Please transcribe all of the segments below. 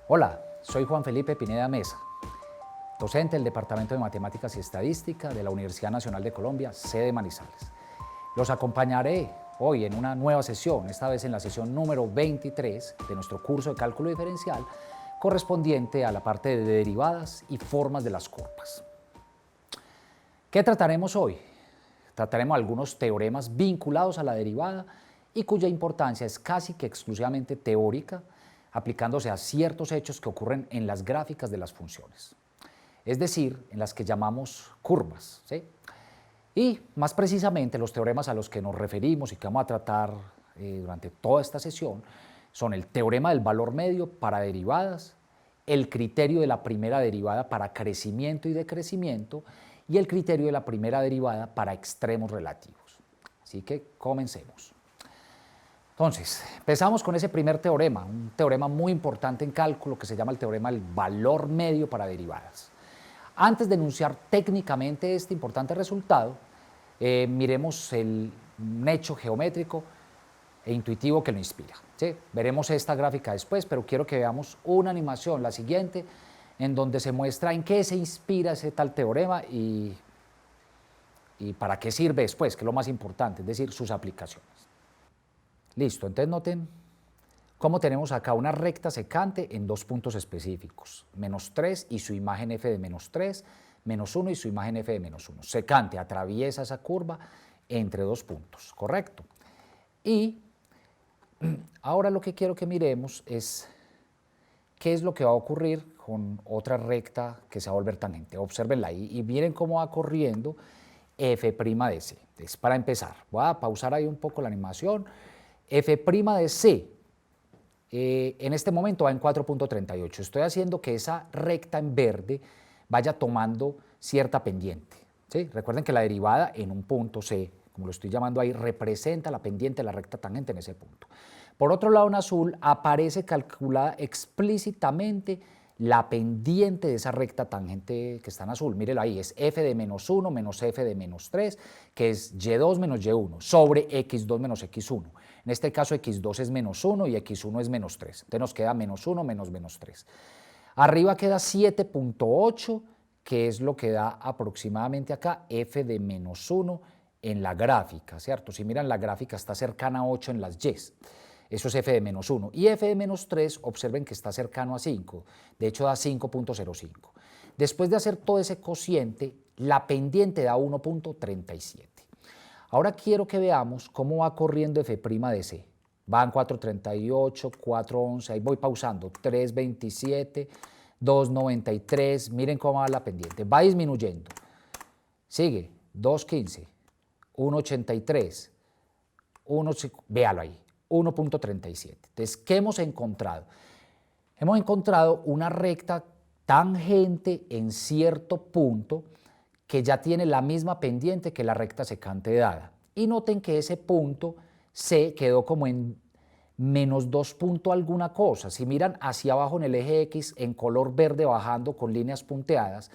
Hola, soy Juan Felipe Pineda Mesa, docente del Departamento de Matemáticas y Estadística de la Universidad Nacional de Colombia, sede Manizales. Los acompañaré hoy en una nueva sesión, esta vez en la sesión número 23 de nuestro curso de cálculo diferencial, correspondiente a la parte de derivadas y formas de las curvas. ¿Qué trataremos hoy? Trataremos algunos teoremas vinculados a la derivada y cuya importancia es casi que exclusivamente teórica, aplicándose a ciertos hechos que ocurren en las gráficas de las funciones, es decir, en las que llamamos curvas, ¿sí? Y más precisamente los teoremas a los que nos referimos y que vamos a tratar durante toda esta sesión son el teorema del valor medio para derivadas, el criterio de la primera derivada para crecimiento y decrecimiento y el criterio de la primera derivada para extremos relativos. Así que comencemos. Entonces, empezamos con ese primer teorema, un teorema muy importante en cálculo que se llama el teorema del valor medio para derivadas. Antes de enunciar técnicamente este importante resultado, miremos un hecho geométrico e intuitivo que lo inspira, ¿sí? Veremos esta gráfica después, pero quiero que veamos una animación, la siguiente, en donde se muestra en qué se inspira ese tal teorema y para qué sirve después, que es lo más importante, es decir, sus aplicaciones. Listo, entonces noten cómo tenemos acá una recta secante en dos puntos específicos, menos 3 y su imagen f de menos 3, menos 1 y su imagen f de menos 1. Secante, atraviesa esa curva entre dos puntos, ¿correcto? Y ahora lo que quiero que miremos es qué es lo que va a ocurrir con otra recta que se va a volver tangente. Obsérvenla ahí y miren cómo va corriendo f' de c. Entonces, para empezar, voy a pausar ahí un poco la animación. F' de c en este momento va en 4.38. Estoy haciendo que esa recta en verde vaya tomando cierta pendiente, ¿sí? Recuerden que la derivada en un punto C, como lo estoy llamando ahí, representa la pendiente de la recta tangente en ese punto. Por otro lado, en azul aparece calculada explícitamente la pendiente de esa recta tangente que está en azul. Mírelo ahí, es f de menos 1 menos f de menos 3, que es y2 menos y1, sobre x2 menos x1. En este caso x2 es menos 1 y x1 es menos 3. Entonces nos queda menos 1 menos menos 3. Arriba queda 7.8, que es lo que da aproximadamente acá f de menos 1 en la gráfica, ¿cierto? Si miran la gráfica está cercana a 8 en las y. Eso es f de menos 1. Y f de menos 3, observen que está cercano a 5. De hecho da 5.05. Después de hacer todo ese cociente, la pendiente da 1.37. Ahora quiero que veamos cómo va corriendo f' de c. Van 4.38, 4.11, ahí voy pausando, 3.27, 2.93, miren cómo va la pendiente, va disminuyendo. Sigue, 2.15, 1.83, véalo ahí, 1.37. Entonces, ¿qué hemos encontrado? Hemos encontrado una recta tangente en cierto punto que ya tiene la misma pendiente que la recta secante dada. Y noten que ese punto C quedó como en menos 2 punto alguna cosa. Si miran hacia abajo en el eje X en color verde bajando con líneas punteadas,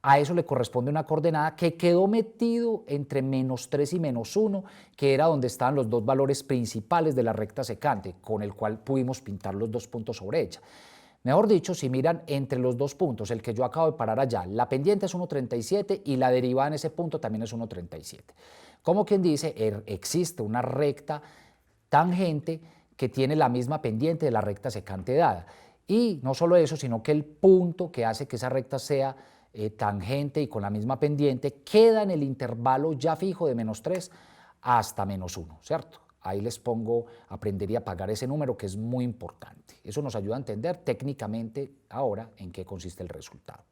a eso le corresponde una coordenada que quedó metido entre menos 3 y menos 1, que era donde estaban los dos valores principales de la recta secante, con el cual pudimos pintar los dos puntos sobre ella. Mejor dicho, si miran entre los dos puntos, el que yo acabo de parar allá, la pendiente es 1.37 y la derivada en ese punto también es 1.37. Como quien dice, existe una recta tangente que tiene la misma pendiente de la recta secante dada. Y no solo eso, sino que el punto que hace que esa recta sea tangente y con la misma pendiente queda en el intervalo ya fijo de menos 3 hasta menos 1, ¿cierto? Ahí les pongo aprender y apagar ese número que es muy importante. Eso nos ayuda a entender técnicamente ahora en qué consiste el resultado.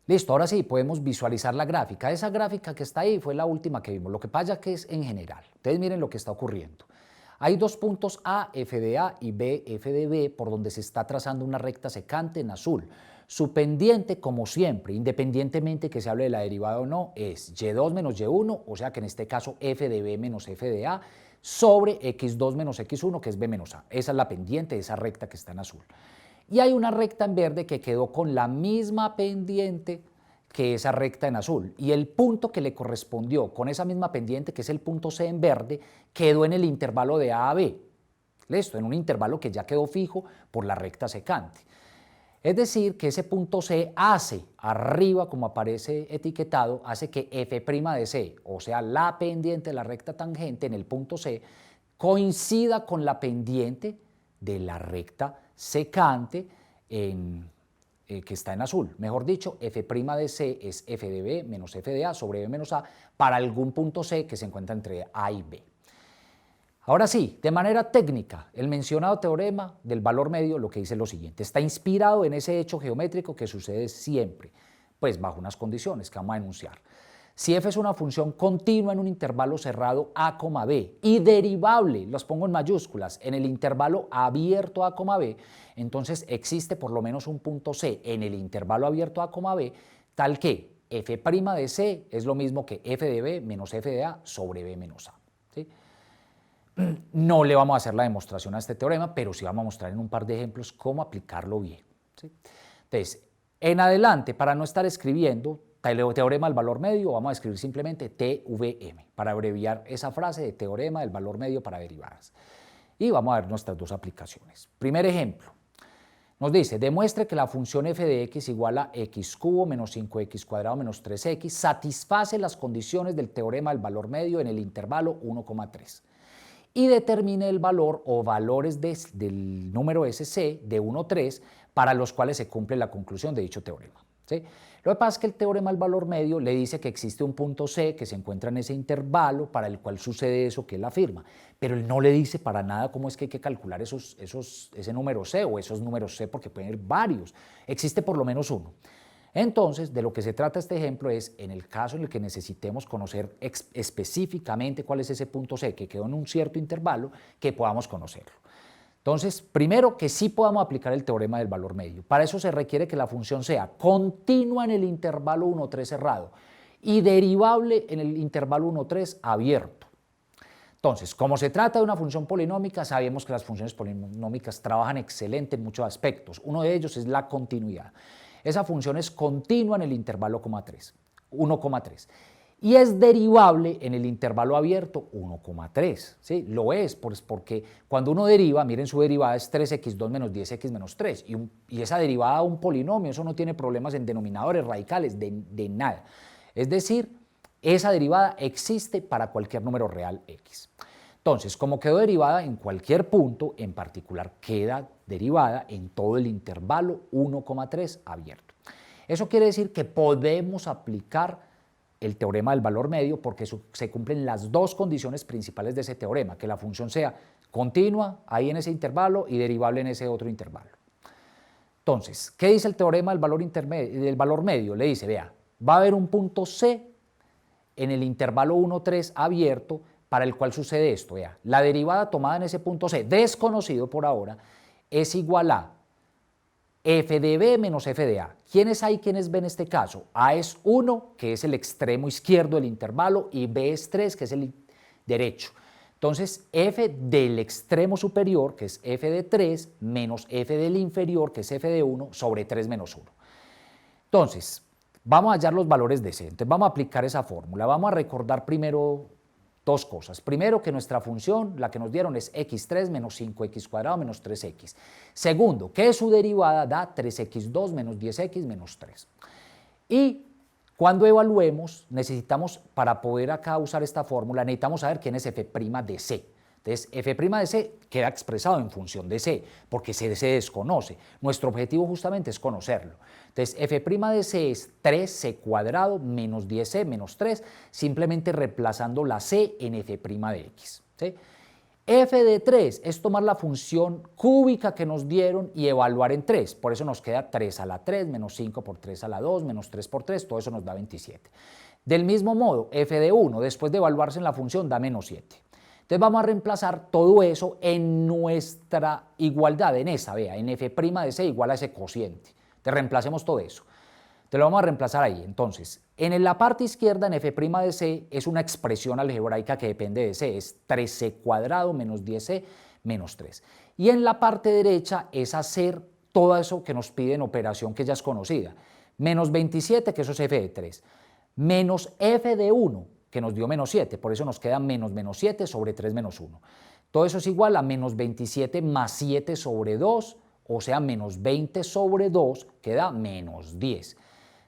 Listo, ahora sí, podemos visualizar la gráfica. Esa gráfica que está ahí fue la última que vimos. Lo que pasa es que es en general. Ustedes miren lo que está ocurriendo. Hay dos puntos A, f de A y B, f de B, por donde se está trazando una recta secante en azul. Su pendiente, como siempre, independientemente que se hable de la derivada o no, es y2 menos y1, o sea que en este caso f de B menos f de A, sobre x2 menos x1, que es b menos a. Esa es la pendiente de esa recta que está en azul. Y hay una recta en verde que quedó con la misma pendiente que esa recta en azul. Y el punto que le correspondió con esa misma pendiente, que es el punto C en verde, quedó en el intervalo de A a B. ¿Listo? En un intervalo que ya quedó fijo por la recta secante. Es decir, que ese punto C hace, arriba como aparece etiquetado, hace que f' de C, o sea, la pendiente de la recta tangente en el punto C, coincida con la pendiente de la recta secante que está en azul. Mejor dicho, f' de C es f de B menos f de A sobre B menos A para algún punto C que se encuentra entre A y B. Ahora sí, de manera técnica, el mencionado teorema del valor medio lo que dice es lo siguiente: está inspirado en ese hecho geométrico que sucede siempre, pues bajo unas condiciones que vamos a enunciar. Si f es una función continua en un intervalo cerrado a, b y derivable, los pongo en mayúsculas, en el intervalo abierto a, b, entonces existe por lo menos un punto C en el intervalo abierto a, b, tal que f' de C es lo mismo que f de B menos f de A sobre B menos A. ¿Sí? No le vamos a hacer la demostración a este teorema, pero sí vamos a mostrar en un par de ejemplos cómo aplicarlo bien. ¿Sí? Entonces, en adelante, para no estar escribiendo teorema del valor medio, vamos a escribir simplemente TVM, para abreviar esa frase de teorema del valor medio para derivadas. Y vamos a ver nuestras dos aplicaciones. Primer ejemplo, nos dice, demuestre que la función f de x igual a x cubo menos 5x cuadrado menos 3x satisface las condiciones del teorema del valor medio en el intervalo 1,3. Y determine el valor o valores del número SC de 1, 3 para los cuales se cumple la conclusión de dicho teorema. ¿Sí? Lo que pasa es que el teorema del valor medio le dice que existe un punto C que se encuentra en ese intervalo para el cual sucede eso que él afirma, pero él no le dice para nada cómo es que hay que calcular ese número C o esos números C, porque pueden ir varios, existe por lo menos uno. Entonces, de lo que se trata este ejemplo es, en el caso en el que necesitemos conocer específicamente cuál es ese punto C que quedó en un cierto intervalo, que podamos conocerlo. Entonces, primero, que sí podamos aplicar el teorema del valor medio. Para eso se requiere que la función sea continua en el intervalo 1, 3 cerrado y derivable en el intervalo 1, 3 abierto. Entonces, como se trata de una función polinómica, sabemos que las funciones polinómicas trabajan excelente en muchos aspectos. Uno de ellos es la continuidad. Esa función es continua en el intervalo 1,3 y es derivable en el intervalo abierto 1,3. ¿Sí? Lo es, pues porque cuando uno deriva, miren, su derivada es 3x2 menos 10x menos 3 y esa derivada de un polinomio, eso no tiene problemas en denominadores radicales, de nada. Es decir, esa derivada existe para cualquier número real x. Entonces, como quedó derivada en cualquier punto, en particular queda derivada en todo el intervalo 1,3 abierto. Eso quiere decir que podemos aplicar el teorema del valor medio porque se cumplen las dos condiciones principales de ese teorema, que la función sea continua ahí en ese intervalo y derivable en ese otro intervalo. Entonces, ¿qué dice el teorema del valor medio? Le dice, vea, va a haber un punto C en el intervalo 1,3 abierto para el cual sucede esto. Vea, la derivada tomada en ese punto C, desconocido por ahora, es igual a f de B menos f de A. ¿Quién es A y quién es B en este caso? A es 1, que es el extremo izquierdo del intervalo, y B es 3, que es el derecho. Entonces, f del extremo superior, que es f de 3, menos f del inferior, que es f de 1, sobre 3 menos 1. Entonces, vamos a hallar los valores de C. Entonces, vamos a aplicar esa fórmula. Vamos a recordar primero dos cosas. Primero, que nuestra función, la que nos dieron, es x3 menos 5x cuadrado menos 3x. Segundo, que su derivada da 3x2 menos 10x menos 3. Y cuando evaluemos, necesitamos, para poder acá usar esta fórmula, necesitamos saber quién es f' de C. Entonces, f' de C queda expresado en función de C, porque C se desconoce. Nuestro objetivo justamente es conocerlo. Entonces, f' de C es 3c cuadrado menos 10c menos 3, simplemente reemplazando la c en f' de x. ¿Sí? F de 3 es tomar la función cúbica que nos dieron y evaluar en 3. Por eso nos queda 3 a la 3 menos 5 por 3 a la 2 menos 3 por 3, todo eso nos da 27. Del mismo modo, f de 1, después de evaluarse en la función, da menos 7. Entonces vamos a reemplazar todo eso en nuestra igualdad, en esa, vea, en f' de C igual a ese cociente. Entonces reemplacemos todo eso. Te lo vamos a reemplazar ahí. Entonces, en la parte izquierda, en f' de C, es una expresión algebraica que depende de C, es 3c cuadrado menos 10c menos 3. Y en la parte derecha es hacer todo eso que nos pide en operación que ya es conocida. Menos 27, que eso es f de 3, menos f de 1, que nos dio menos 7, por eso nos queda menos 7 sobre 3 menos 1. Todo eso es igual a menos 27 más 7 sobre 2, o sea, menos 20 sobre 2 queda menos 10.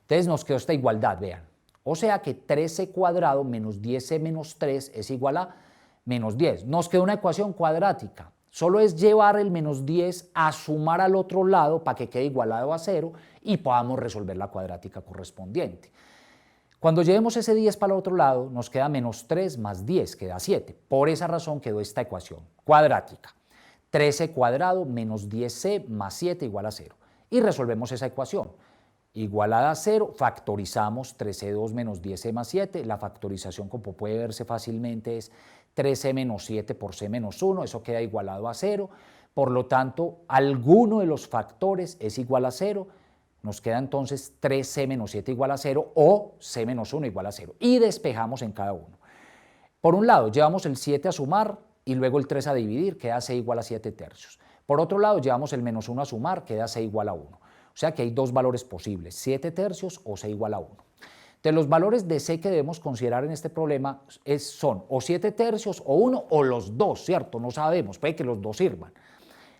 Entonces nos quedó esta igualdad, vean. O sea que 3c cuadrado menos 10c menos 3 es igual a menos 10. Nos quedó una ecuación cuadrática. Solo es llevar el menos 10 a sumar al otro lado para que quede igualado a 0 y podamos resolver la cuadrática correspondiente. Cuando llevemos ese 10 para el otro lado, nos queda menos 3 más 10, queda 7. Por esa razón quedó esta ecuación cuadrática. 13 cuadrado menos 10c más 7 igual a 0. Y resolvemos esa ecuación. Igualada a 0, factorizamos 13c2 menos 10c más 7. La factorización, como puede verse fácilmente, es 3c menos 7 por c menos 1. Eso queda igualado a 0. Por lo tanto, alguno de los factores es igual a 0. Nos queda entonces 3c menos 7 igual a 0 o c menos 1 igual a 0. Y despejamos en cada uno. Por un lado, llevamos el 7 a sumar y luego el 3 a dividir, queda c igual a 7 tercios. Por otro lado, llevamos el menos 1 a sumar, queda c igual a 1. O sea que hay dos valores posibles, 7 tercios o c igual a 1. Entonces, los valores de c que debemos considerar en este problema son o 7 tercios o 1 o los dos, ¿cierto? No sabemos, puede que los dos sirvan.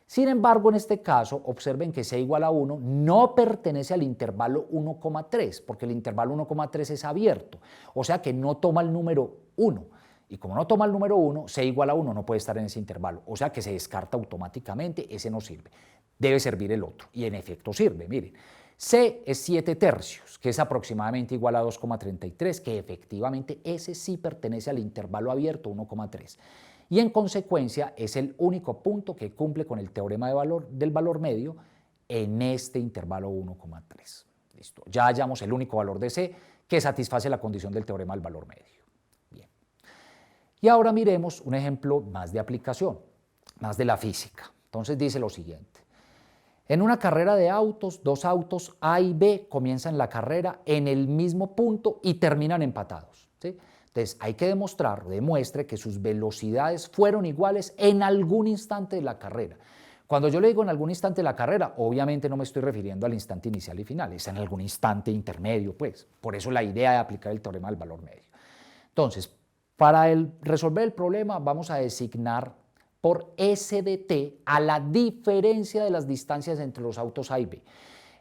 Sin embargo, en este caso, observen que c igual a 1 no pertenece al intervalo 1,3, porque el intervalo 1,3 es abierto, o sea que no toma el número 1. Y como no toma el número 1, c igual a 1 no puede estar en ese intervalo, o sea que se descarta automáticamente, ese no sirve. Debe servir el otro, y en efecto sirve, miren. C es 7 tercios, que es aproximadamente igual a 2,33, que efectivamente ese sí pertenece al intervalo abierto 1,3. Y en consecuencia es el único punto que cumple con el teorema del valor medio en este intervalo 1,3. Listo, ya hallamos el único valor de C que satisface la condición del teorema del valor medio. Bien. Y ahora miremos un ejemplo más de aplicación, más de la física. Entonces dice lo siguiente. En una carrera de autos, dos autos A y B comienzan la carrera en el mismo punto y terminan empatados, ¿sí? Entonces hay que demuestre que sus velocidades fueron iguales en algún instante de la carrera. Cuando yo le digo en algún instante de la carrera, obviamente no me estoy refiriendo al instante inicial y final, es en algún instante intermedio, pues. Por eso la idea de aplicar el teorema del valor medio. Entonces, para resolver el problema vamos a designar por S de t a la diferencia de las distancias entre los autos A y B.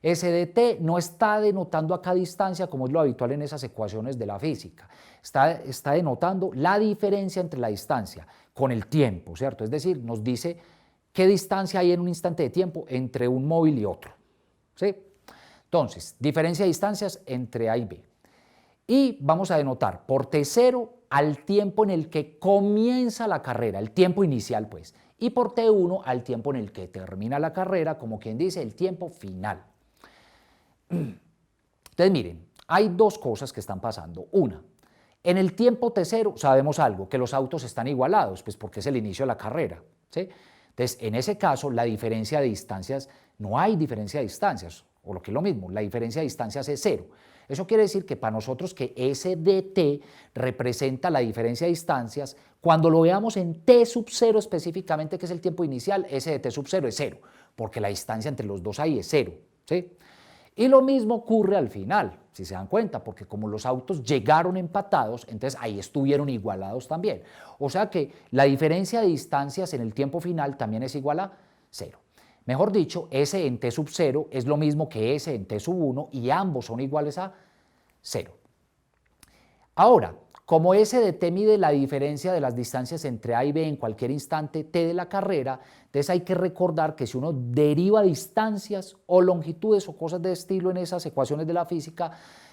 S de t no está denotando acá distancia como es lo habitual en esas ecuaciones de la física, está denotando la diferencia entre la distancia con el tiempo, ¿cierto? Es decir, nos dice qué distancia hay en un instante de tiempo entre un móvil y otro, ¿sí? Entonces, diferencia de distancias entre A y B. Y vamos a denotar por T0 al tiempo en el que comienza la carrera, el tiempo inicial pues, y por T1 al tiempo en el que termina la carrera, como quien dice, el tiempo final. Entonces miren, hay dos cosas que están pasando. Una, en el tiempo T0 sabemos algo, que los autos están igualados, pues porque es el inicio de la carrera, ¿sí? Entonces, en ese caso, la diferencia de distancias, no hay diferencia de distancias, o lo que es lo mismo, la diferencia de distancias es 0. Eso quiere decir que para nosotros que S de t representa la diferencia de distancias, cuando lo veamos en t sub 0 específicamente, que es el tiempo inicial, S de t sub 0 es 0, porque la distancia entre los dos ahí es 0, ¿sí? Y lo mismo ocurre al final, si se dan cuenta, porque como los autos llegaron empatados, entonces ahí estuvieron igualados también. O sea que la diferencia de distancias en el tiempo final también es igual a 0. Mejor dicho, S en t sub 0 es lo mismo que S en t sub 1 y ambos son iguales a 0. Ahora, como S de t mide la diferencia de las distancias entre A y B en cualquier instante t de la carrera, entonces hay que recordar que si uno deriva distancias o longitudes o cosas de estilo en esas ecuaciones de la física,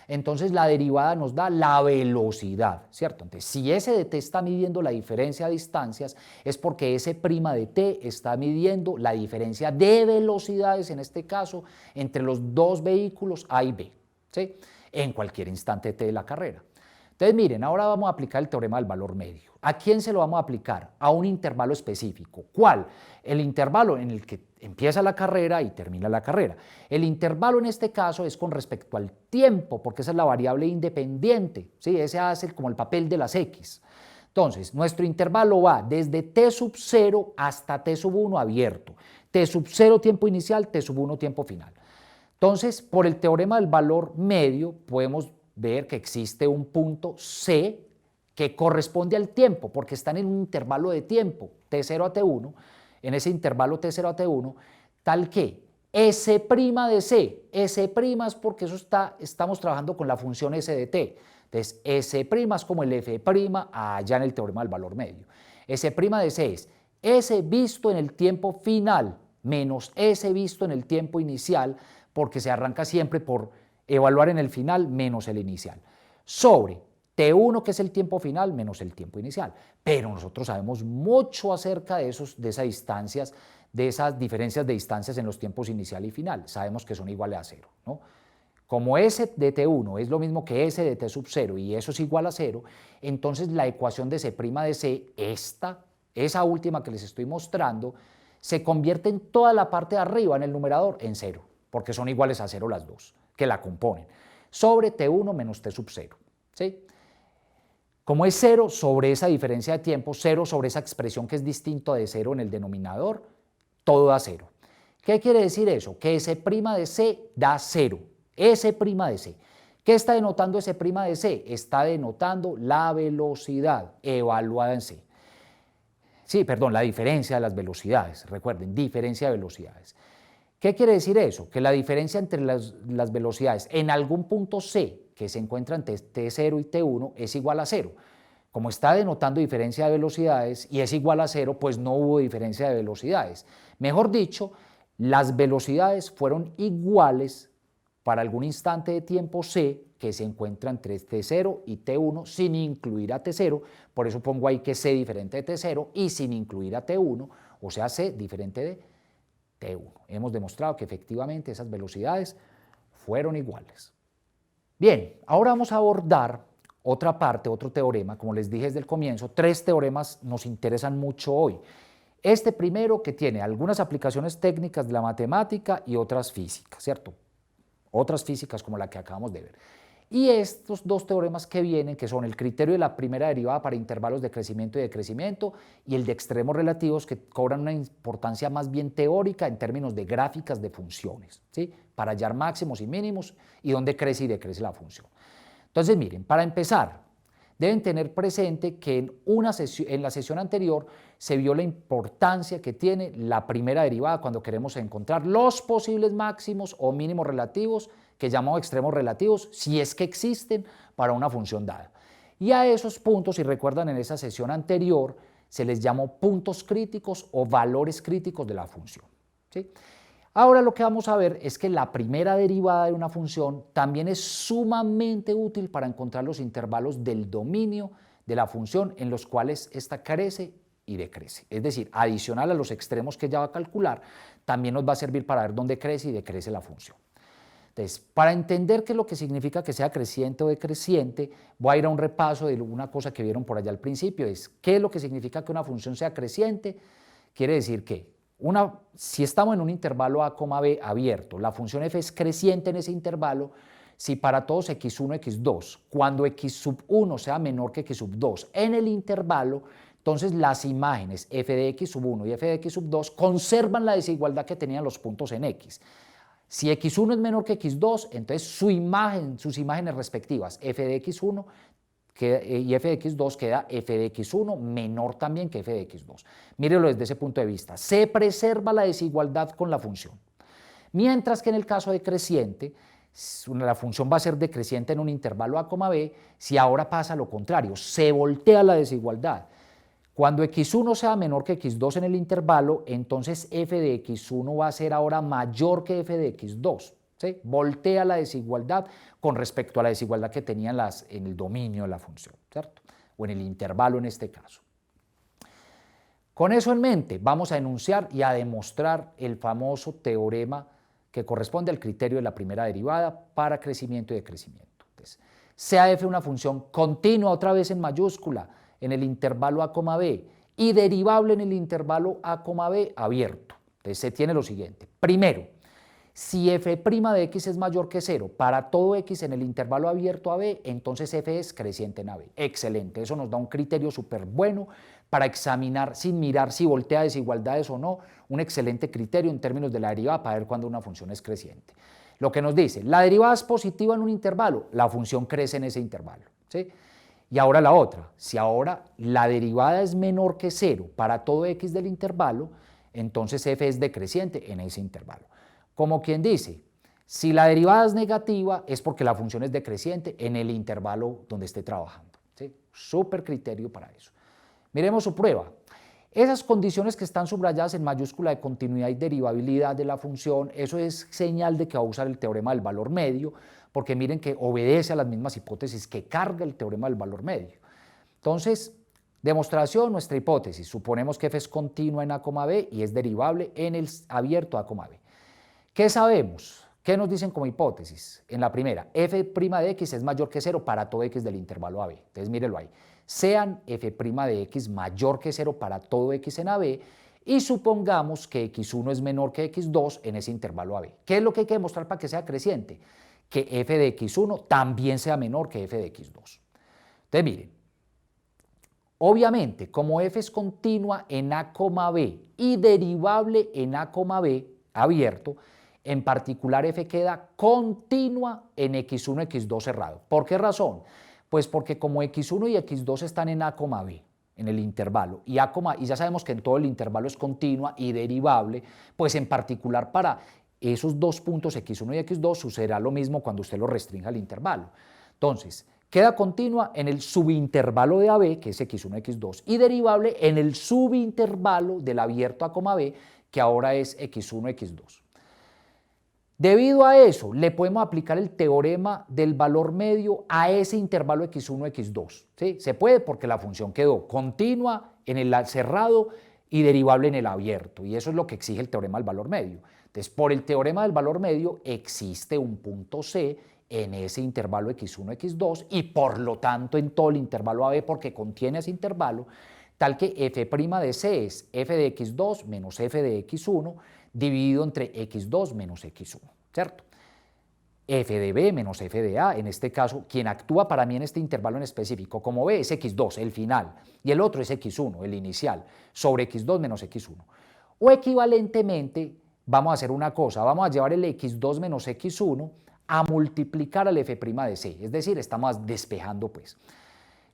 entonces la derivada nos da la velocidad, ¿cierto? Entonces, si S de t está midiendo la diferencia de distancias, es porque S' de t está midiendo la diferencia de velocidades, en este caso, entre los dos vehículos A y B, ¿sí? En cualquier instante t de la carrera. Entonces, miren, ahora vamos a aplicar el teorema del valor medio. ¿A quién se lo vamos a aplicar? A un intervalo específico. ¿Cuál? El intervalo en el que empieza la carrera y termina la carrera. El intervalo en este caso es con respecto al tiempo, porque esa es la variable independiente, ¿sí? Ese hace como el papel de las X. Entonces, nuestro intervalo va desde t sub 0 hasta t sub 1 abierto. T sub 0 tiempo inicial, t sub 1 tiempo final. Entonces, por el teorema del valor medio, podemos ver que existe un punto C que corresponde al tiempo, porque están en un intervalo de tiempo, T0 a T1, en ese intervalo T0 a T1, tal que S' de C, S' es porque estamos trabajando con la función S de t. Entonces, S' es como el F' allá en el teorema del valor medio. S' de C es S visto en el tiempo final menos S visto en el tiempo inicial, porque se arranca siempre por evaluar en el final menos el inicial, sobre T1, que es el tiempo final, menos el tiempo inicial. Pero nosotros sabemos mucho acerca de esas distancias, de esas diferencias de distancias en los tiempos inicial y final. Sabemos que son iguales a cero, ¿no? Como S de T1 es lo mismo que S de T sub 0 y eso es igual a 0, entonces la ecuación de C' de C, esa última que les estoy mostrando, se convierte en toda la parte de arriba en el numerador en 0, porque son iguales a 0 las dos, que la componen, sobre T1 menos T sub 0, ¿sí? Como es 0 sobre esa diferencia de tiempo, 0 sobre esa expresión que es distinto de 0 en el denominador, todo da 0. ¿Qué quiere decir eso? Que S' de C da 0. S' de C. ¿Qué está denotando S' de C? Está denotando la velocidad evaluada en C. Sí, perdón, la diferencia de las velocidades. Recuerden, diferencia de velocidades. ¿Qué quiere decir eso? Que la diferencia entre las velocidades en algún punto C que se encuentra entre T0 y T1 es igual a 0. Como está denotando diferencia de velocidades y es igual a 0, pues no hubo diferencia de velocidades. Mejor dicho, las velocidades fueron iguales para algún instante de tiempo C que se encuentra entre T0 y T1 sin incluir a T0, por eso pongo ahí que C diferente de T0 y sin incluir a T1, o sea C diferente de T1. Hemos demostrado que efectivamente esas velocidades fueron iguales. Bien, ahora vamos a abordar otra parte, otro teorema. Como les dije desde el comienzo, 3 teoremas nos interesan mucho hoy. Este primero que tiene algunas aplicaciones técnicas de la matemática y otras físicas, ¿cierto? Otras físicas como la que acabamos de ver. Y estos 2 teoremas que vienen, que son el criterio de la primera derivada para intervalos de crecimiento y decrecimiento y el de extremos relativos, que cobran una importancia más bien teórica en términos de gráficas de funciones, ¿sí? Para hallar máximos y mínimos y dónde crece y decrece la función. Entonces, miren, para empezar, deben tener presente que en la sesión anterior se vio la importancia que tiene la primera derivada cuando queremos encontrar los posibles máximos o mínimos relativos, que llamamos extremos relativos, si es que existen para una función dada. Y a esos puntos, si recuerdan en esa sesión anterior, se les llamó puntos críticos o valores críticos de la función, ¿sí? Ahora lo que vamos a ver es que la primera derivada de una función también es sumamente útil para encontrar los intervalos del dominio de la función en los cuales ésta crece y decrece. Es decir, adicional a los extremos que ya va a calcular, también nos va a servir para ver dónde crece y decrece la función. Entonces, para entender qué es lo que significa que sea creciente o decreciente, voy a ir a un repaso de una cosa que vieron por allá al principio, es qué es lo que significa que una función sea creciente. Quiere decir que si estamos en un intervalo a, b abierto, la función f es creciente en ese intervalo si para todos x1, x2, cuando x sub 1 sea menor que x sub 2 en el intervalo, entonces las imágenes f de x sub 1 y f de x sub 2 conservan la desigualdad que tenían los puntos en x. Si x1 es menor que x2, entonces sus imágenes respectivas, f de x1 y f de x2 queda f de x1 menor también que f de x2. Mírenlo desde ese punto de vista. Se preserva la desigualdad con la función. Mientras que en el caso decreciente, la función va a ser decreciente en un intervalo a, b, si ahora pasa lo contrario, se voltea la desigualdad. Cuando x1 sea menor que x2 en el intervalo, entonces f de x1 va a ser ahora mayor que f de x2. ¿Sí? Voltea la desigualdad con respecto a la desigualdad que tenía en el dominio de la función, ¿cierto? O en el intervalo en este caso. Con eso en mente, vamos a enunciar y a demostrar el famoso teorema que corresponde al criterio de la primera derivada para crecimiento y decrecimiento. Entonces, sea f una función continua, otra vez en mayúscula, en el intervalo a, b y derivable en el intervalo a, b abierto. Entonces, se tiene lo siguiente. Primero, si f' de x es mayor que 0 para todo x en el intervalo abierto a b, entonces f es creciente en AB. Excelente, eso nos da un criterio súper bueno para examinar sin mirar si voltea desigualdades o no, un excelente criterio en términos de la derivada para ver cuándo una función es creciente. Lo que nos dice, la derivada es positiva en un intervalo, la función crece en ese intervalo, ¿sí? Y ahora la otra, si ahora la derivada es menor que 0 para todo x del intervalo, entonces f es decreciente en ese intervalo. Como quien dice, si la derivada es negativa es porque la función es decreciente en el intervalo donde esté trabajando. ¿Sí? Súper criterio para eso. Miremos su prueba. Esas condiciones que están subrayadas en mayúscula de continuidad y derivabilidad de la función, eso es señal de que va a usar el teorema del valor medio, porque miren que obedece a las mismas hipótesis que carga el teorema del valor medio. Entonces, demostración, nuestra hipótesis. Suponemos que f es continua en a, b y es derivable en el abierto a, b. ¿Qué sabemos? ¿Qué nos dicen como hipótesis? En la primera, f' de x es mayor que 0 para todo x del intervalo AB. Entonces, mírelo ahí. Sean f' de x mayor que 0 para todo x en AB y supongamos que x1 es menor que x2 en ese intervalo AB. ¿Qué es lo que hay que demostrar para que sea creciente? Que f de x1 también sea menor que f de x2. Entonces, miren, obviamente, como f es continua en a, b y derivable en a, b abierto, en particular f queda continua en x1, x2 cerrado. ¿Por qué razón? Pues porque como x1 y x2 están en a, b, en el intervalo, y ya sabemos que en todo el intervalo es continua y derivable, pues en particular para esos dos puntos x1 y x2 sucederá lo mismo cuando usted lo restrinja al intervalo. Entonces, queda continua en el subintervalo de AB, que es x1, x2, y derivable en el subintervalo del abierto a, b, que ahora es x1, x2. Debido a eso, le podemos aplicar el teorema del valor medio a ese intervalo x1, x2. ¿Sí? Se puede porque la función quedó continua en el cerrado y derivable en el abierto, y eso es lo que exige el teorema del valor medio. Entonces, por el teorema del valor medio existe un punto C en ese intervalo x1, x2, y por lo tanto en todo el intervalo AB, porque contiene ese intervalo, tal que f' de C es f de x2 menos f de x1, dividido entre x2 menos x1, ¿cierto? F de B menos F de A, en este caso, quien actúa para mí en este intervalo en específico como B es x2, el final, y el otro es x1, el inicial, sobre x2 menos x1. O equivalentemente, vamos a hacer una cosa, vamos a llevar el x2 menos x1 a multiplicar al F' de C, es decir, estamos despejando pues.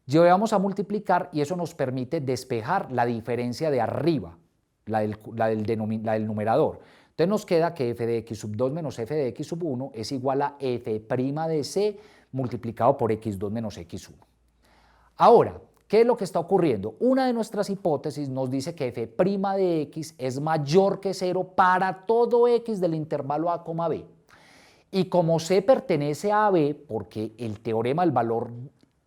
Llevamos a multiplicar y eso nos permite despejar la diferencia de arriba, la del numerador. Entonces nos queda que f de x sub 2 menos f de x sub 1 es igual a f' de c multiplicado por x2 menos x1. Ahora, ¿qué es lo que está ocurriendo? Una de nuestras hipótesis nos dice que f' de x es mayor que 0 para todo x del intervalo a, b. Y como c pertenece a b, porque el teorema del valor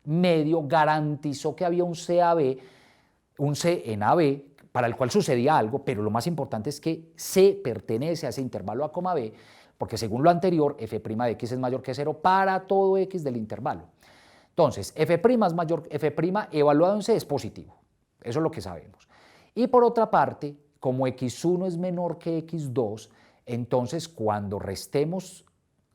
medio garantizó que había un c en AB, para el cual sucedía algo, pero lo más importante es que C pertenece a ese intervalo a, b, porque según lo anterior, f' de x es mayor que 0 para todo x del intervalo. Entonces, f' es mayor, f' evaluado en C es positivo, eso es lo que sabemos. Y por otra parte, como x1 es menor que x2, entonces cuando restemos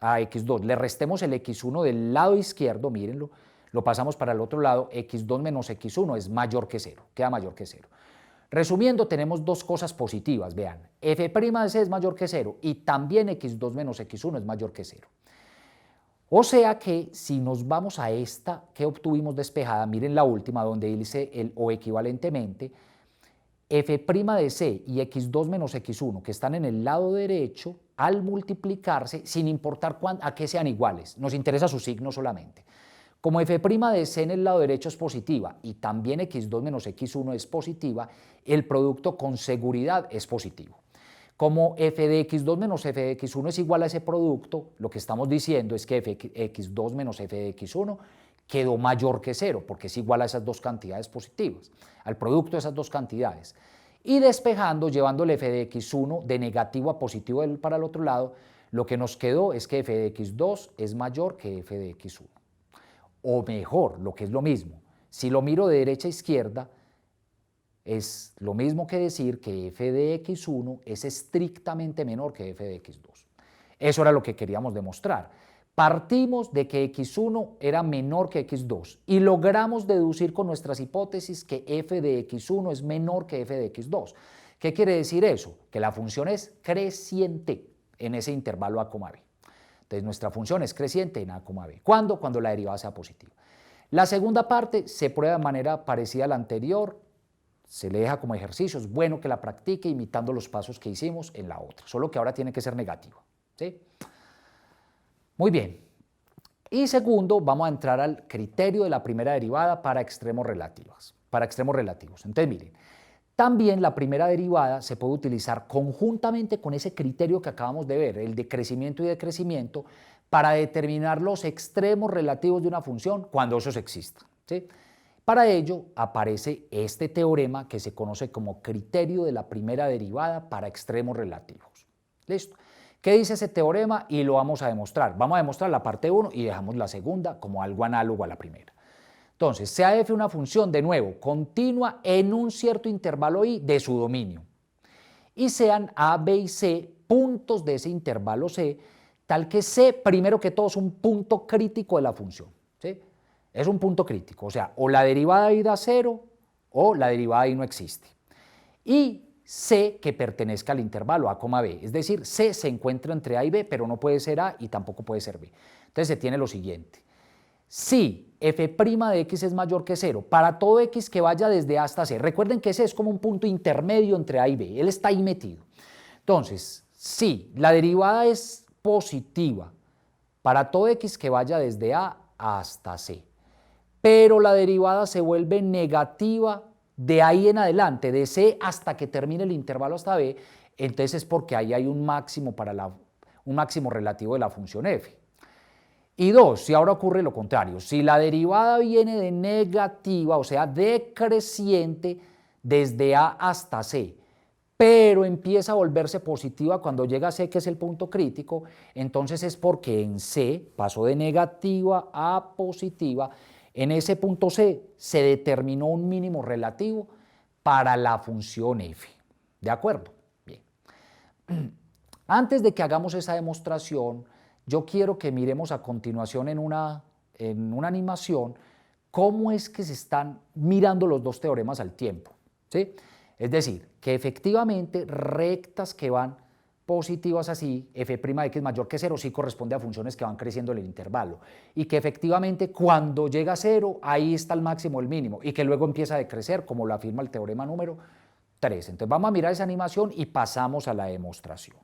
a x2, le restemos el x1 del lado izquierdo, mírenlo, lo pasamos para el otro lado, x2 menos x1 es mayor que 0, queda mayor que 0. Resumiendo, tenemos dos cosas positivas, vean, f' de c es mayor que 0 y también x2 menos x1 es mayor que 0. O sea que si nos vamos a esta que obtuvimos despejada, miren la última donde dice el o equivalentemente, f' de c y x2 menos x1 que están en el lado derecho, al multiplicarse, sin importar a qué sean iguales, nos interesa su signo solamente. Como f' de c en el lado derecho es positiva y también x2 menos x1 es positiva, el producto con seguridad es positivo. Como f de x2 menos f de x1 es igual a ese producto, lo que estamos diciendo es que x2 menos f de x1 quedó mayor que 0, porque es igual a esas dos cantidades positivas, al producto de esas dos cantidades. Y despejando, llevando el f de x1 de negativo a positivo para el otro lado, lo que nos quedó es que f de x2 es mayor que f de x1. O mejor, lo que es lo mismo, si lo miro de derecha a izquierda, es lo mismo que decir que f de x1 es estrictamente menor que f de x2. Eso era lo que queríamos demostrar. Partimos de que x1 era menor que x2 y logramos deducir con nuestras hipótesis que f de x1 es menor que f de x2. ¿Qué quiere decir eso? Que la función es creciente en ese intervalo a, b. Entonces nuestra función es creciente en a, b. ¿Cuándo? Cuando la derivada sea positiva. La segunda parte se prueba de manera parecida a la anterior, se le deja como ejercicio, es bueno que la practique imitando los pasos que hicimos en la otra, solo que ahora tiene que ser negativa, ¿sí? Muy bien. Y segundo, vamos a entrar al criterio de la primera derivada para extremos relativos. Entonces, miren, también la primera derivada se puede utilizar conjuntamente con ese criterio que acabamos de ver, el de crecimiento y decrecimiento, para determinar los extremos relativos de una función cuando esos existan, ¿sí? Para ello aparece este teorema que se conoce como criterio de la primera derivada para extremos relativos. ¿Listo? ¿Qué dice ese teorema? Y lo vamos a demostrar. Vamos a demostrar la parte 1 y dejamos la segunda como algo análogo a la primera. Entonces, sea f una función, de nuevo, continua en un cierto intervalo i de su dominio. Y sean a, b y c puntos de ese intervalo c, tal que c, primero que todo, es un punto crítico de la función, ¿sí? Es un punto crítico, o sea, o la derivada de i da 0 o la derivada de i no existe. Y c que pertenezca al intervalo a, b, es decir, c se encuentra entre a y b, pero no puede ser a y tampoco puede ser b. Entonces se tiene lo siguiente: si f' de x es mayor que 0, para todo x que vaya desde a hasta c, recuerden que c es como un punto intermedio entre a y b, él está ahí metido. Entonces, si la derivada es positiva para todo x que vaya desde a hasta c, pero la derivada se vuelve negativa de ahí en adelante, de c hasta que termine el intervalo hasta b, entonces es porque ahí hay un máximo, un máximo relativo de la función f. Y dos, si ahora ocurre lo contrario, si la derivada viene de negativa, o sea, decreciente desde a hasta c, pero empieza a volverse positiva cuando llega a c, que es el punto crítico, entonces es porque en c pasó de negativa a positiva. En ese punto c se determinó un mínimo relativo para la función f. ¿De acuerdo? Bien. Antes de que hagamos esa demostración, yo quiero que miremos a continuación en una animación cómo es que se están mirando los dos teoremas al tiempo, ¿sí? Es decir, que efectivamente rectas que van positivas así, f' de x mayor que 0, sí corresponde a funciones que van creciendo en el intervalo, y que efectivamente cuando llega a 0, ahí está el máximo, el mínimo, y que luego empieza a decrecer, como lo afirma el teorema número 3. Entonces vamos a mirar esa animación y pasamos a la demostración.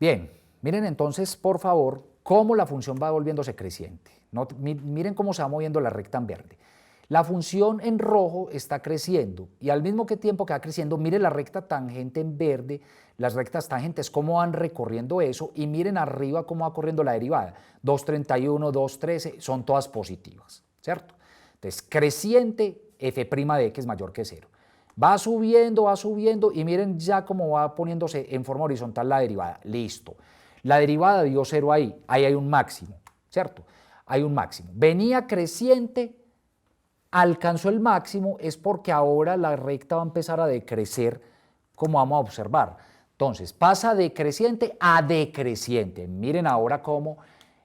Bien, miren entonces, por favor, cómo la función va volviéndose creciente. Miren cómo se va moviendo la recta en verde. La función en rojo está creciendo y al mismo tiempo que va creciendo, miren la recta tangente en verde, las rectas tangentes, cómo van recorriendo eso, y miren arriba cómo va corriendo la derivada. 2,31, 2,13, son todas positivas, ¿cierto? Entonces, creciente, f' de x mayor que 0. Va subiendo y miren ya cómo va poniéndose en forma horizontal la derivada. Listo. La derivada dio 0 ahí hay un máximo, ¿cierto? Hay un máximo. Venía creciente, alcanzó el máximo, es porque ahora la recta va a empezar a decrecer, como vamos a observar. Entonces, pasa de creciente a decreciente. Miren ahora cómo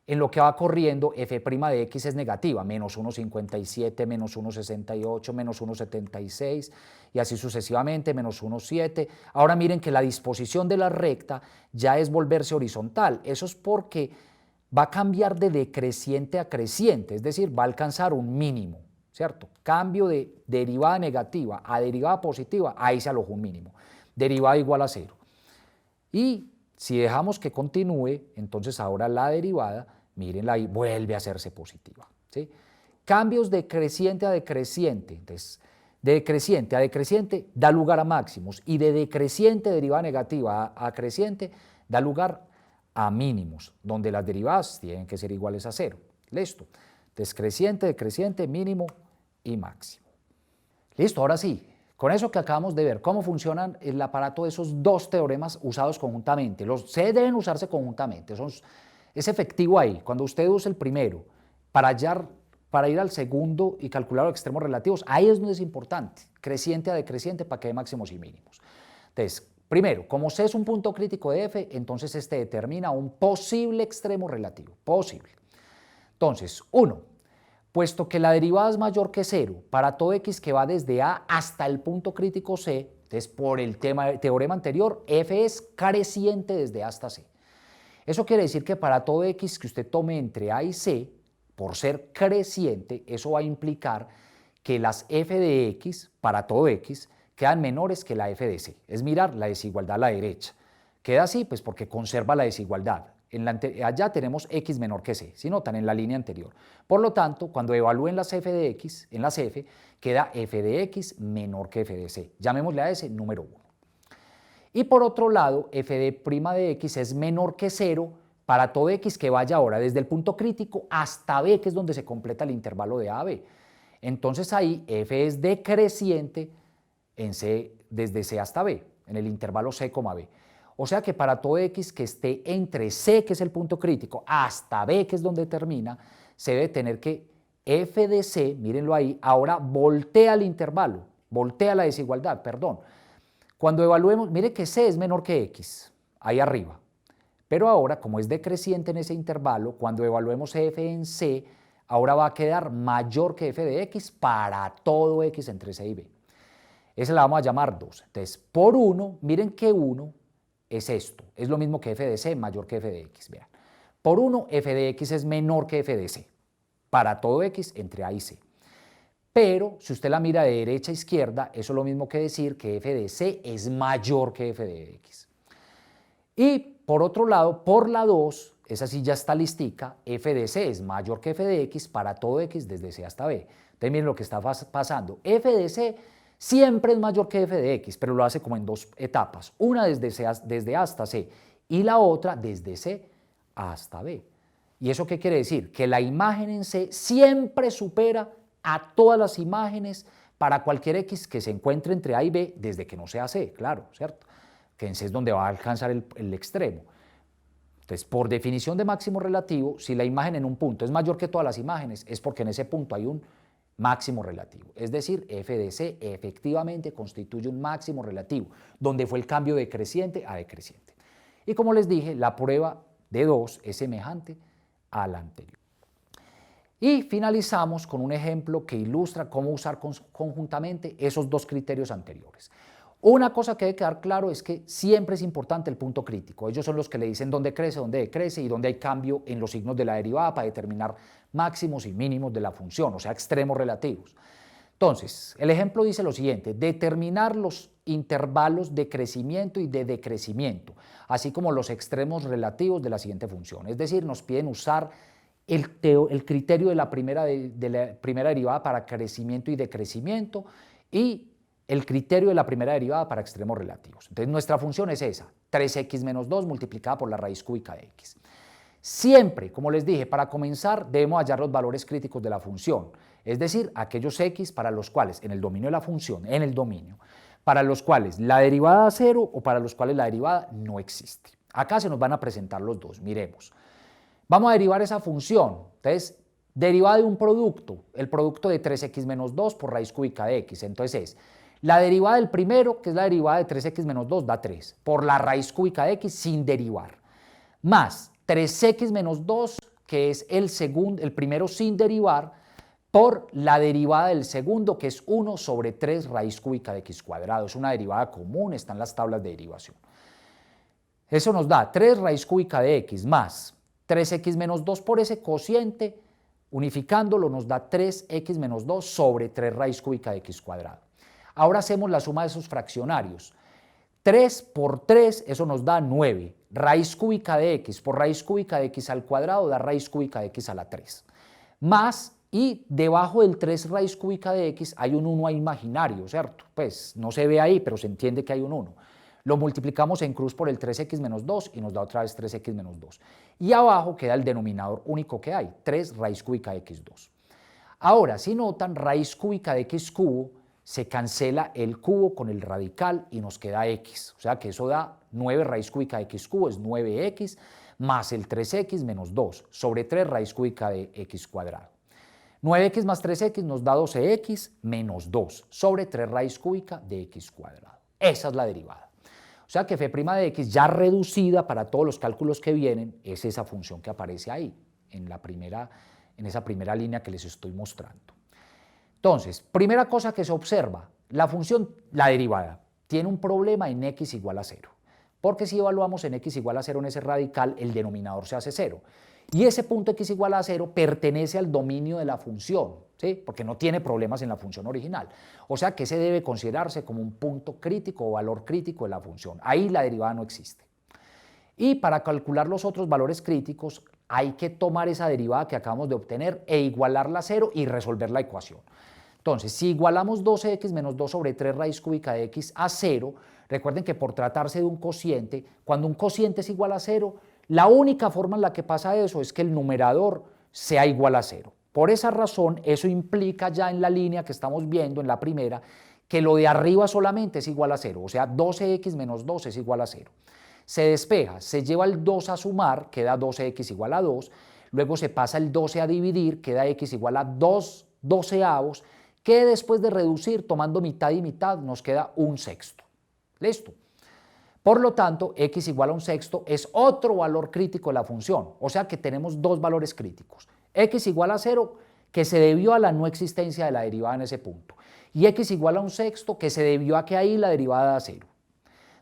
en lo que va corriendo f' de x es negativa, menos 1,57, menos 1,68, menos 1,76 y así sucesivamente, menos 1,7. Ahora miren que la disposición de la recta ya es volverse horizontal. Eso es porque va a cambiar de decreciente a creciente, es decir, va a alcanzar un mínimo, ¿cierto? Cambio de derivada negativa a derivada positiva, ahí se alojó un mínimo. Derivada igual a 0. Y si dejamos que continúe, entonces ahora la derivada, mírenla ahí, vuelve a hacerse positiva, ¿sí? Cambios de creciente a decreciente, entonces de decreciente a decreciente da lugar a máximos, y de decreciente, derivada negativa, a creciente da lugar a mínimos, donde las derivadas tienen que ser iguales a 0. Listo. Entonces creciente, decreciente, mínimo y máximo. Listo, ahora sí. Con eso que acabamos de ver, cómo funcionan el aparato de esos dos teoremas usados conjuntamente. Los C deben usarse conjuntamente, es efectivo ahí. Cuando usted usa el primero para ir al segundo y calcular los extremos relativos, ahí es donde es importante, creciente a decreciente para que dé máximos y mínimos. Entonces, primero, como C es un punto crítico de f, entonces este determina un posible extremo relativo, posible. Entonces, 1. Puesto que la derivada es mayor que 0 para todo x que va desde a hasta el punto crítico c, entonces por el teorema anterior, f es creciente desde a hasta c. Eso quiere decir que para todo x que usted tome entre a y c, por ser creciente, eso va a implicar que las f de x para todo x quedan menores que la f de c. Es mirar la desigualdad a la derecha. Queda así pues porque conserva la desigualdad. Allá tenemos x menor que c, si notan en la línea anterior. Por lo tanto, cuando evalúen las f de x, en las f, queda f de x menor que f de c. Llamémosle a ese número 1. Y por otro lado, f de x es menor que 0 para todo x que vaya ahora desde el punto crítico hasta b, que es donde se completa el intervalo de a a b. Entonces ahí f es decreciente en c, desde c hasta b, en el intervalo c, b. O sea que para todo x que esté entre c, que es el punto crítico, hasta b, que es donde termina, se debe tener que f de c, mírenlo ahí, ahora voltea el intervalo, voltea la desigualdad, perdón. Cuando evaluemos, mire que c es menor que x, ahí arriba. Pero ahora, como es decreciente en ese intervalo, cuando evaluemos f en c, ahora va a quedar mayor que f de x para todo x entre c y b. Esa la vamos a llamar 2. Entonces, por 1, miren que 1 es esto, es lo mismo que f de c mayor que f de x, vean. Por 1, f de x es menor que f de c, para todo x entre a y c. Pero, si usted la mira de derecha a izquierda, eso es lo mismo que decir que f de c es mayor que f de x. Y, por otro lado, por la 2, esa sí ya está listica, f de c es mayor que f de x para todo x desde c hasta b. Entonces, miren lo que está pasando. F de c siempre es mayor que f de x, pero lo hace como en dos etapas, una desde A hasta C y la otra desde C hasta B. ¿Y eso qué quiere decir? Que la imagen en C siempre supera a todas las imágenes para cualquier x que se encuentre entre A y B desde que no sea C, claro, ¿cierto? Que en C es donde va a alcanzar el extremo. Entonces, por definición de máximo relativo, si la imagen en un punto es mayor que todas las imágenes, es porque en ese punto hay un máximo relativo, es decir, f de c efectivamente constituye un máximo relativo, donde fue el cambio de creciente a decreciente. Y como les dije, la prueba de 2 es semejante a la anterior. Y finalizamos con un ejemplo que ilustra cómo usar conjuntamente esos dos criterios anteriores. Una cosa que debe quedar claro es que siempre es importante el punto crítico. Ellos son los que le dicen dónde crece, dónde decrece y dónde hay cambio en los signos de la derivada para determinar máximos y mínimos de la función, o sea, extremos relativos. Entonces, el ejemplo dice lo siguiente: determinar los intervalos de crecimiento y de decrecimiento, así como los extremos relativos de la siguiente función. Es decir, nos piden usar el criterio de la primera derivada para crecimiento y decrecimiento y el criterio de la primera derivada para extremos relativos. Entonces, nuestra función es esa, 3x menos 2 multiplicada por la raíz cúbica de x. Siempre, como les dije, para comenzar debemos hallar los valores críticos de la función, es decir, aquellos x para los cuales, en el dominio de la función, para los cuales la derivada da 0 o para los cuales la derivada no existe. Acá se nos van a presentar los dos, miremos. Vamos a derivar esa función, entonces, derivada de un producto, el producto de 3x menos 2 por raíz cúbica de x, entonces es la derivada del primero, que es la derivada de 3x menos 2, da 3, por la raíz cúbica de x sin derivar, más 3x menos 2, que es el primero sin derivar, por la derivada del segundo, que es 1 sobre 3 raíz cúbica de x cuadrado. Es una derivada común, está en las tablas de derivación. Eso nos da 3 raíz cúbica de x más 3x menos 2 por ese cociente, unificándolo nos da 3x menos 2 sobre 3 raíz cúbica de x cuadrado. Ahora hacemos la suma de esos fraccionarios. 3 por 3, eso nos da 9. Raíz cúbica de x por raíz cúbica de x al cuadrado da raíz cúbica de x a la 3. Más, y debajo del 3 raíz cúbica de x hay un 1 imaginario, ¿cierto? Pues no se ve ahí, pero se entiende que hay un 1. Lo multiplicamos en cruz por el 3x menos 2 y nos da otra vez 3x menos 2. Y abajo queda el denominador único que hay, 3 raíz cúbica de x2. Ahora, si notan, raíz cúbica de x cubo, se cancela el cubo con el radical y nos queda x. O sea que eso da 9 raíz cúbica de x cubo, es 9x, más el 3x menos 2 sobre 3 raíz cúbica de x cuadrado. 9x más 3x nos da 12x menos 2 sobre 3 raíz cúbica de x cuadrado. Esa es la derivada. O sea que f' de x ya reducida para todos los cálculos que vienen es esa función que aparece ahí, en esa primera línea que les estoy mostrando. Entonces, primera cosa que se observa, la función, la derivada, tiene un problema en x igual a 0, porque si evaluamos en x igual a 0 en ese radical, el denominador se hace 0, y ese punto x igual a 0 pertenece al dominio de la función, ¿sí? Porque no tiene problemas en la función original. O sea que ese debe considerarse como un punto crítico o valor crítico de la función. Ahí la derivada no existe. Y para calcular los otros valores críticos hay que tomar esa derivada que acabamos de obtener e igualarla a 0 y resolver la ecuación. Entonces, si igualamos 12x menos 2 sobre 3 raíz cúbica de x a 0, recuerden que por tratarse de un cociente, cuando un cociente es igual a 0, la única forma en la que pasa eso es que el numerador sea igual a 0. Por esa razón, eso implica ya en la línea que estamos viendo, en la primera, que lo de arriba solamente es igual a 0, o sea, 12x menos 2 es igual a 0. Se despeja, se lleva el 2 a sumar, queda 12x igual a 2, luego se pasa el 12 a dividir, queda x igual a 2 doceavos, que después de reducir, tomando mitad y mitad, nos queda un sexto. ¿Listo? Por lo tanto, x igual a un sexto es otro valor crítico de la función, o sea que tenemos dos valores críticos. X igual a 0, que se debió a la no existencia de la derivada en ese punto, y x igual a un sexto, que se debió a que ahí la derivada da 0.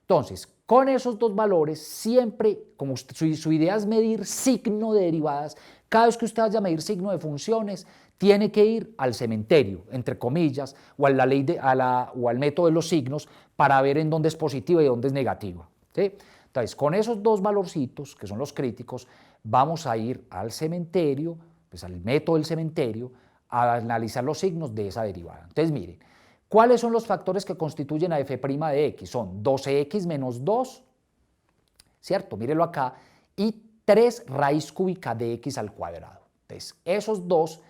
Entonces, con esos dos valores, siempre, como su idea es medir signo de derivadas, cada vez que usted vaya a medir signo de funciones, tiene que ir al cementerio, entre comillas, o a la ley o al método de los signos para ver en dónde es positiva y dónde es negativa, ¿sí? Entonces, con esos dos valorcitos, que son los críticos, vamos a ir al cementerio, pues al método del cementerio, a analizar los signos de esa derivada. Entonces, miren, ¿cuáles son los factores que constituyen a f' de x? Son 12x menos 2, ¿cierto? Mírelo acá, y 3 raíz cúbica de x al cuadrado. Entonces, esos dos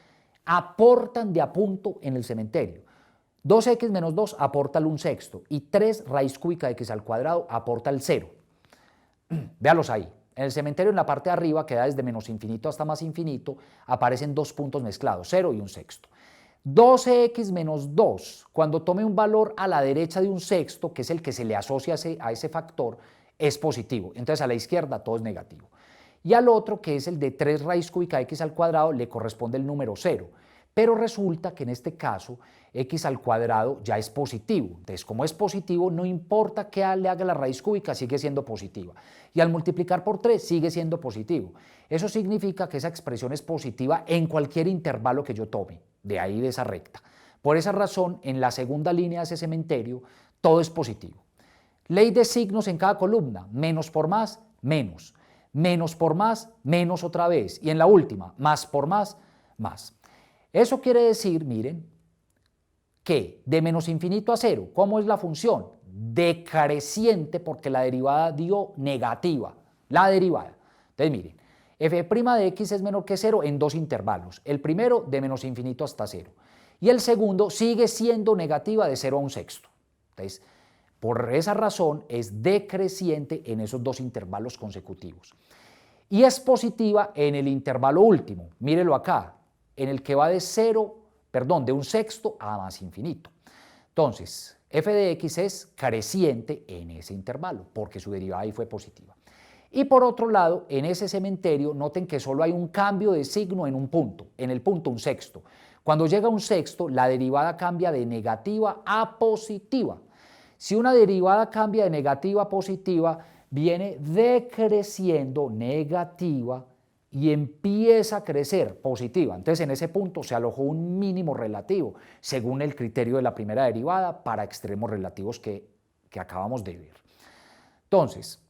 aportan de a punto en el cementerio. 2x menos 2 aporta el 1/6 y 3 raíz cúbica de x al cuadrado aporta el 0. Véalos ahí. En el cementerio, en la parte de arriba, que da desde menos infinito hasta más infinito, aparecen dos puntos mezclados, 0 y 1/6. 12x menos 2, cuando tome un valor a la derecha de 1/6, que es el que se le asocia a ese factor, es positivo. Entonces a la izquierda todo es negativo. Y al otro, que es el de 3 raíz cúbica de x al cuadrado, le corresponde el número 0. Pero resulta que en este caso x al cuadrado ya es positivo. Entonces, como es positivo, no importa qué le haga la raíz cúbica, sigue siendo positiva. Y al multiplicar por 3 sigue siendo positivo. Eso significa que esa expresión es positiva en cualquier intervalo que yo tome, de ahí de esa recta. Por esa razón, en la segunda línea de ese cementerio, todo es positivo. Ley de signos en cada columna, menos por más, menos. Menos por más, menos otra vez. Y en la última, más por más, más. Eso quiere decir, miren, que de menos infinito a 0, ¿cómo es la función? Decreciente, porque la derivada dio negativa, la derivada. Entonces, miren, f' de x es menor que 0 en dos intervalos. El primero de menos infinito hasta 0. Y el segundo sigue siendo negativa de 0 a 1/6. Entonces, por esa razón es decreciente en esos dos intervalos consecutivos. Y es positiva en el intervalo último, mírelo acá, en el que va de 1/6 a más infinito. Entonces, f de x es creciente en ese intervalo, porque su derivada ahí fue positiva. Y por otro lado, en ese cementerio, noten que solo hay un cambio de signo en un punto, en el punto 1/6. Cuando llega a 1/6, la derivada cambia de negativa a positiva. Si una derivada cambia de negativa a positiva, viene decreciendo negativa y empieza a crecer positiva. Entonces, en ese punto se alojó un mínimo relativo, según el criterio de la primera derivada, para extremos relativos que acabamos de ver. Entonces,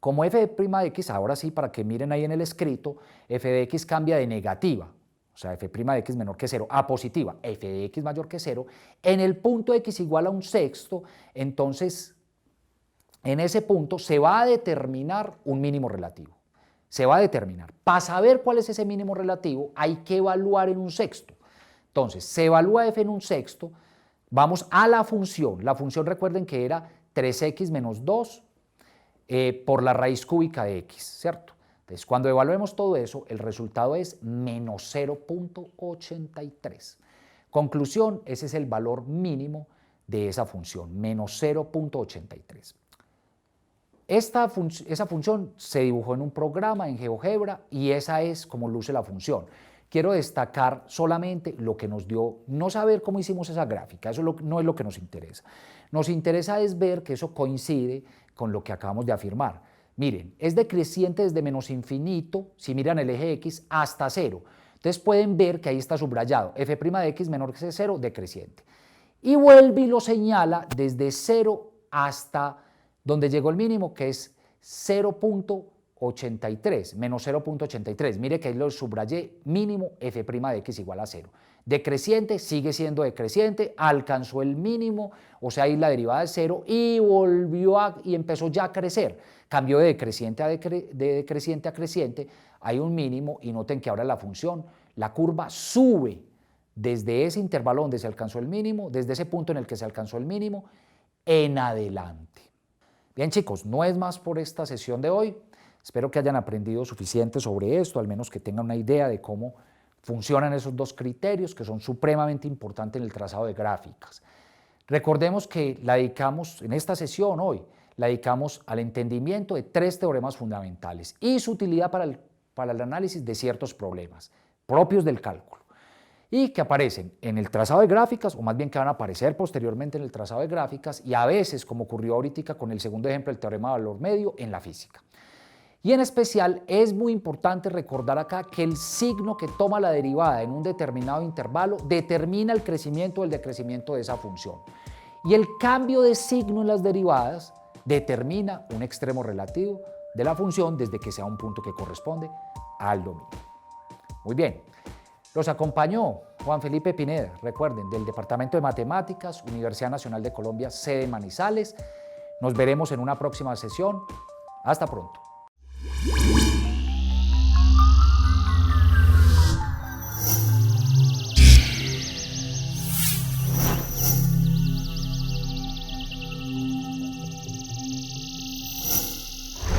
como f' de x, ahora sí, para que miren ahí en el escrito, f de x cambia de negativa, o sea, f' de x menor que 0, a positiva, f de x mayor que 0, en el punto x igual a 1/6, entonces, en ese punto se va a determinar un mínimo relativo. Se va a determinar. Para saber cuál es ese mínimo relativo, hay que evaluar en 1/6. Entonces, se evalúa f en 1/6, vamos a la función. La función, recuerden que era 3x menos 2 por la raíz cúbica de x, ¿cierto? Entonces, cuando evaluemos todo eso, el resultado es menos 0.83. Conclusión, ese es el valor mínimo de esa función, menos 0.83. Esa función se dibujó en un programa en GeoGebra y esa es como luce la función. Quiero destacar solamente lo que nos dio, no saber cómo hicimos esa gráfica, eso no es lo que nos interesa. Nos interesa es ver que eso coincide con lo que acabamos de afirmar. Miren, es decreciente desde menos infinito, si miran el eje X, hasta 0. Entonces pueden ver que ahí está subrayado f' de x menor que 0 decreciente. Y vuelve y lo señala desde 0 hasta donde llegó el mínimo, que es 0.83, menos 0.83. Mire que ahí lo subrayé, mínimo f' de x igual a 0. Decreciente, sigue siendo decreciente, alcanzó el mínimo, o sea, ahí la derivada es 0 y volvió y empezó ya a crecer. Cambió de decreciente a creciente, hay un mínimo y noten que ahora la función, la curva sube desde ese intervalo donde se alcanzó el mínimo, desde ese punto en el que se alcanzó el mínimo, en adelante. Bien chicos, no es más por esta sesión de hoy. Espero que hayan aprendido suficiente sobre esto, al menos que tengan una idea de cómo funcionan esos dos criterios que son supremamente importantes en el trazado de gráficas. Recordemos que la dedicamos, en esta sesión hoy, la dedicamos al entendimiento de 3 teoremas fundamentales y su utilidad para el análisis de ciertos problemas propios del cálculo y que aparecen en el trazado de gráficas, o más bien que van a aparecer posteriormente en el trazado de gráficas y a veces, como ocurrió ahorita con el segundo ejemplo, el teorema de valor medio en la física. Y en especial es muy importante recordar acá que el signo que toma la derivada en un determinado intervalo determina el crecimiento o el decrecimiento de esa función. Y el cambio de signo en las derivadas determina un extremo relativo de la función desde que sea un punto que corresponde al dominio. Muy bien. Los acompañó Juan Felipe Pineda, recuerden, del Departamento de Matemáticas, Universidad Nacional de Colombia, sede Manizales. Nos veremos en una próxima sesión. Hasta pronto.